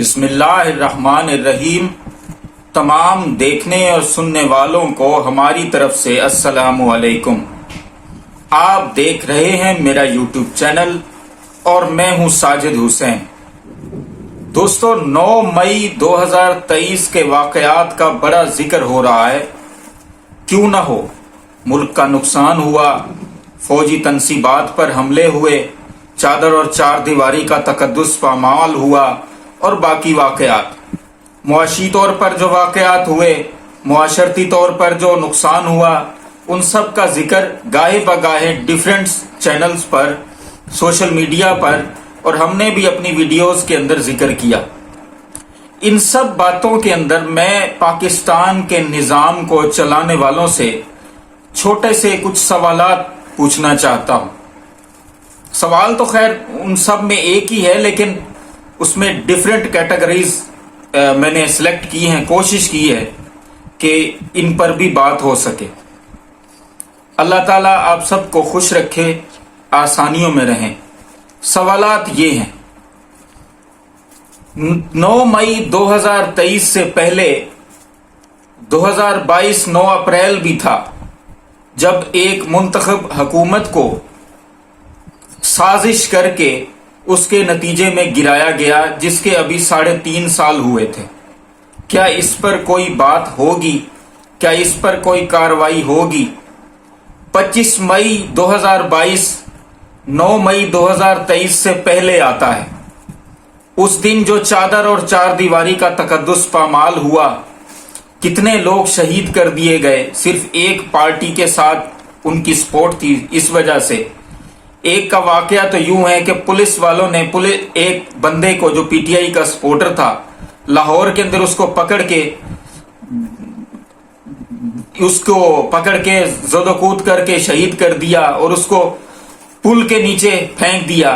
बिस्मिल्लाहिर्रहमानिर्रहीम। तमाम देखने और सुनने वालों को हमारी तरफ से अस्सलामु अलैकुम। आप देख रहे हैं मेरा यूट्यूब चैनल और मैं हूं साजिद हुसैन। दोस्तों, 9 मई 2023 के वाकयात का बड़ा जिक्र हो रहा है। क्यों न हो, मुल्क का नुकसान हुआ, फौजी तनसीबात पर हमले हुए, चादर और चार दीवारी का तकद्दुस पामाल हुआ और बाकी वाकयात। मुआशी तौर पर जो वाकयात हुए, मुआशरती तौर पर जो नुकसान हुआ, उन सब का जिक्र गाहे बगाहे डिफरेंट चैनल्स पर, सोशल मीडिया पर और हमने भी अपनी वीडियोस के अंदर जिक्र किया। इन सब बातों के अंदर मैं पाकिस्तान के निज़ाम को चलाने वालों से छोटे से कुछ सवालात पूछना चाहता हूं। सवाल तो खैर उन सब में एक ही है, लेकिन उसमें डिफरेंट कैटेगरीज मैंने सिलेक्ट की हैं, कोशिश की है कि इन पर भी बात हो सके। अल्लाह ताला आप सबको खुश रखे, आसानियों में रहें। सवालात ये हैं, 9 मई 2023 से पहले 2022 9 अप्रैल भी था, जब एक मुंतखब हुकूमत को साजिश करके उसके नतीजे में गिराया गया, जिसके अभी 3.5 साल हुए थे। क्या इस पर कोई बात होगी? क्या इस पर कोई कार्रवाई होगी? 25 मई 2022 9 मई 2023 से पहले आता है। उस दिन जो चादर और चार दीवारी का तकद्दुस पामाल हुआ, कितने लोग शहीद कर दिए गए सिर्फ एक पार्टी के साथ उनकी सपोर्ट थी। इस वजह से एक का वाकया तो यूं है कि पुलिस वालों ने एक बंदे को, जो पीटीआई का सपोर्टर था, लाहौर के अंदर उसको पकड़ के ज़दोकूद करके शहीद कर दिया और उसको पुल के नीचे फेंक दिया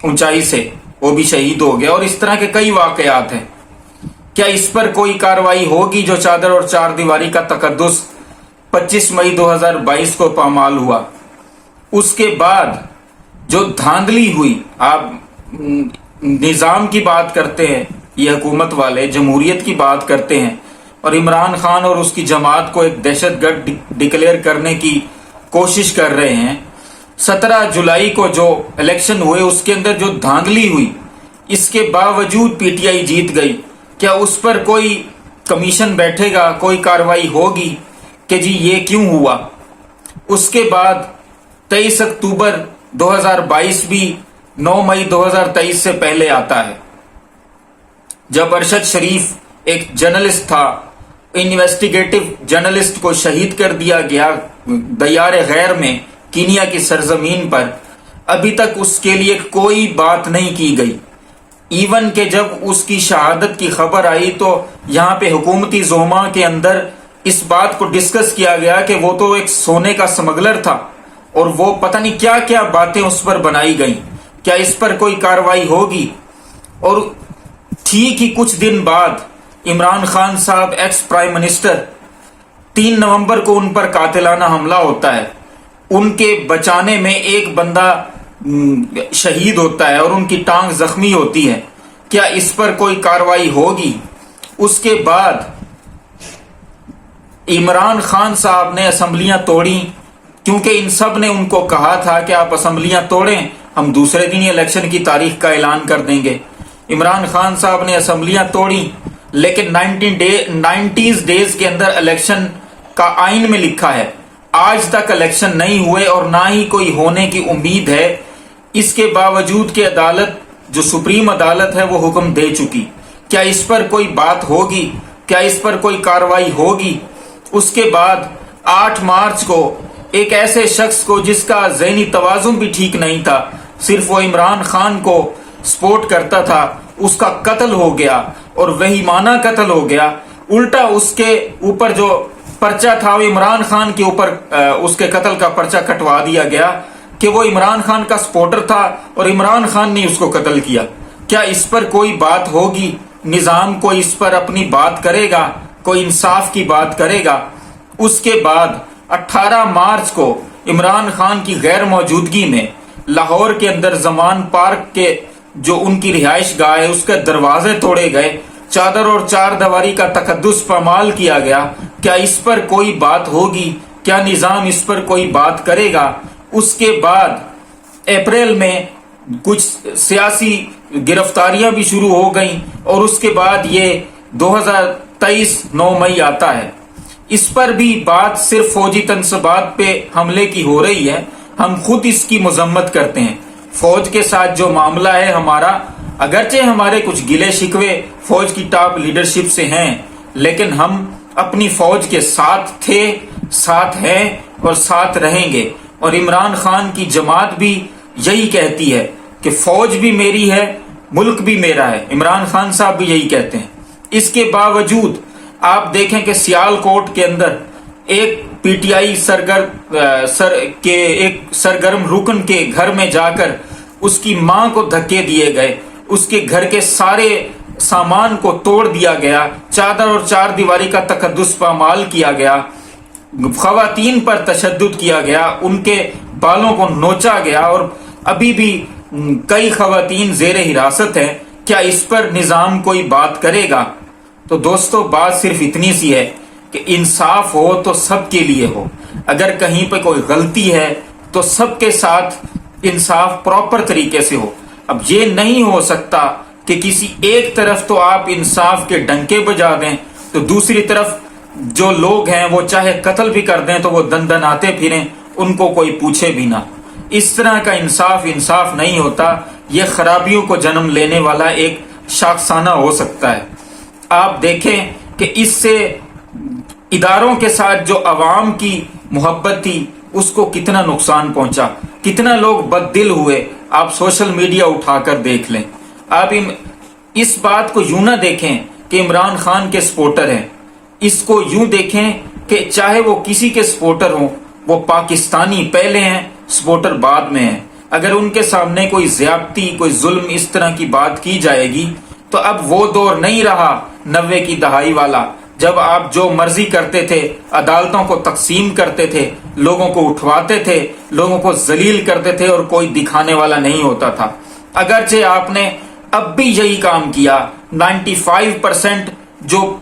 ऊंचाई से, वो भी शहीद हो गया। और इस तरह के कई वाकयात हैं। क्या इस पर कोई कार्रवाई होगी? जो चादर और चार दीवारी का तकद्दुस 25 मई 2022 को पामाल हुआ, उसके बाद जो धांधली हुई, आप निजाम की बात करते हैं, ये हुकूमत वाले जमहूरियत की बात करते हैं और इमरान खान और उसकी जमात को एक दहशतगर्द डिक्लेयर करने की कोशिश कर रहे हैं। 17 जुलाई को जो इलेक्शन हुए, उसके अंदर जो धांधली हुई, इसके बावजूद पीटीआई जीत गई। क्या उस पर कोई कमीशन बैठेगा, कोई कार्रवाई होगी कि जी ये क्यों हुआ? उसके बाद 23 अक्टूबर 2022 भी 9 मई 2023 से पहले आता है, जब अरशद शरीफ एक जर्नलिस्ट था, इन्वेस्टिगेटिव जर्नलिस्ट को शहीद कर दिया गया दयार गैर में, कीनिया की सरजमीन पर। अभी तक उसके लिए कोई बात नहीं की गई। इवन के जब उसकी शहादत की खबर आई तो यहाँ पे हुकूमती जोमा के अंदर इस बात को डिस्कस किया गया कि वो तो एक सोने का स्मगलर था और वो पता नहीं क्या क्या बातें उस पर बनाई गई। क्या इस पर कोई कार्रवाई होगी? और ठीक ही कुछ दिन बाद इमरान खान साहब, एक्स प्राइम मिनिस्टर, 3 नवंबर को उन पर कातिलाना हमला होता है। उनके बचाने में एक बंदा शहीद होता है और उनकी टांग जख्मी होती है। क्या इस पर कोई कार्रवाई होगी? उसके बाद इमरान खान साहब ने असेंबलियां तोड़ी, क्योंकि इन सब ने उनको कहा था कि आप असेंबलियां तोड़ें, हम दूसरे दिन ही इलेक्शन की तारीख का ऐलान कर देंगे। इमरान खान साहब ने असेंबलियां तोड़ी, लेकिन 90 डेज के अंदर इलेक्शन का आइन में लिखा है। आज तक इलेक्शन नहीं हुए और ना ही कोई होने की उम्मीद है। इसके बावजूद कि अदालत, जो सुप्रीम अदालत है, वो हुक्म दे चुकी। क्या इस पर कोई बात होगी? क्या इस पर कोई कार्रवाई होगी? उसके बाद 8 मार्च को एक ऐसे शख्स को, जिसका ज़हनी तवाज़ुन भी ठीक नहीं था, सिर्फ वो इमरान खान को सपोर्ट करता था, उसका कत्ल हो गया और वहीमाना कत्ल हो गया। उल्टा उसके ऊपर जो पर्चा था, वो इमरान खान के ऊपर उसके कत्ल का पर्चा कटवा दिया गया कि वो इमरान खान का सपोर्टर था और इमरान खान ने उसको कत्ल किया। क्या इस पर कोई बात होगी? निजाम को इस पर अपनी बात करेगा? कोई इंसाफ की बात करेगा? उसके बाद 18 मार्च को इमरान खान की गैर मौजूदगी में लाहौर के अंदर जमान पार्क के जो उनकी रिहाइश गाह है उसके दरवाजे तोड़े गए, चादर और चार दीवारी का तकद्दुस पामाल किया गया, क्या इस पर कोई बात होगी? क्या निजाम इस पर कोई बात करेगा? उसके बाद अप्रैल में कुछ सियासी गिरफ्तारियां भी शुरू हो गईं और उसके बाद ये 2023 9 मई आता है। इस पर भी बात सिर्फ फौजी तनसबात पे हमले की हो रही है। हम खुद इसकी मजम्मत करते हैं। फौज के साथ जो मामला है हमारा, अगरचे हमारे कुछ गिले शिकवे फौज की टॉप लीडरशिप से हैं, लेकिन हम अपनी फौज के साथ थे, साथ हैं और साथ रहेंगे। और इमरान खान की जमात भी यही कहती है कि फौज भी मेरी है, मुल्क भी मेरा है। इमरान खान साहब भी यही कहते हैं। इसके बावजूद आप देखें कि सियालकोट के अंदर एक पीटीआई एक सरगर्म रुकन के घर में जाकर उसकी मां को धक्के दिए गए, उसके घर के सारे सामान को तोड़ दिया गया, चादर और चार दीवारी का तकद्दुस पामाल किया गया, खवातीन पर तशद्दुद किया गया, उनके बालों को नोचा गया और अभी भी कई खवातीन जेरे हिरासत हैं। क्या इस पर निजाम कोई बात करेगा? तो दोस्तों, बात सिर्फ इतनी सी है कि इंसाफ हो तो सबके लिए हो। अगर कहीं पे कोई गलती है तो सबके साथ इंसाफ प्रॉपर तरीके से हो। अब ये नहीं हो सकता कि किसी एक तरफ तो आप इंसाफ के डंके बजा दें तो दूसरी तरफ जो लोग हैं वो चाहे कत्ल भी कर दें तो वो दंदनाते फिरें, उनको कोई पूछे भी ना। इस तरह का इंसाफ नहीं होता। ये खराबियों को जन्म लेने वाला एक शाखसाना हो सकता है। आप देखें कि इससे इदारों के साथ जो अवाम की मोहब्बत थी उसको कितना नुकसान पहुंचा, कितना लोग बददिल हुए। आप सोशल मीडिया उठाकर देख लें। आप इस बात को यूं ना देखें कि इमरान खान के सपोर्टर हैं, इसको यूं देखें कि चाहे वो किसी के सपोर्टर हों, वो पाकिस्तानी पहले हैं, सपोर्टर बाद में हैं। अगर उनके सामने कोई ज्यादती, कोई जुल्म इस तरह की बात की जाएगी तो अब वो दौर नहीं रहा 90 की दहाई वाला, जब आप जो मर्जी करते थे, अदालतों को तकसीम करते थे, लोगों को उठवाते थे, लोगों को जलील करते थे और कोई दिखाने वाला नहीं होता था। अगरचे आपने अब भी यही काम किया। 95% जो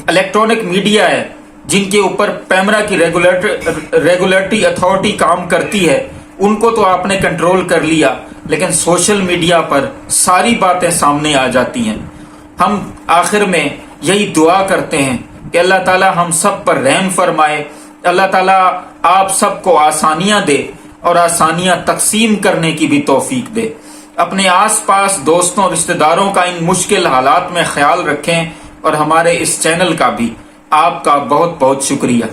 इलेक्ट्रॉनिक मीडिया है, जिनके ऊपर पैमरा की रेगुलेटरी अथॉरिटी काम करती है, उनको तो आपने कंट्रोल कर लिया, लेकिन सोशल मीडिया पर सारी बातें सामने आ जाती हैं। हम आखिर में यही दुआ करते हैं कि अल्लाह ताला हम सब पर रहम फरमाए, अल्लाह ताला आप सबको आसानियां दे और आसानियां तकसीम करने की भी तौफीक दे। अपने आसपास दोस्तों रिश्तेदारों का इन मुश्किल हालात में ख्याल रखें और हमारे इस चैनल का भी आपका बहुत बहुत शुक्रिया।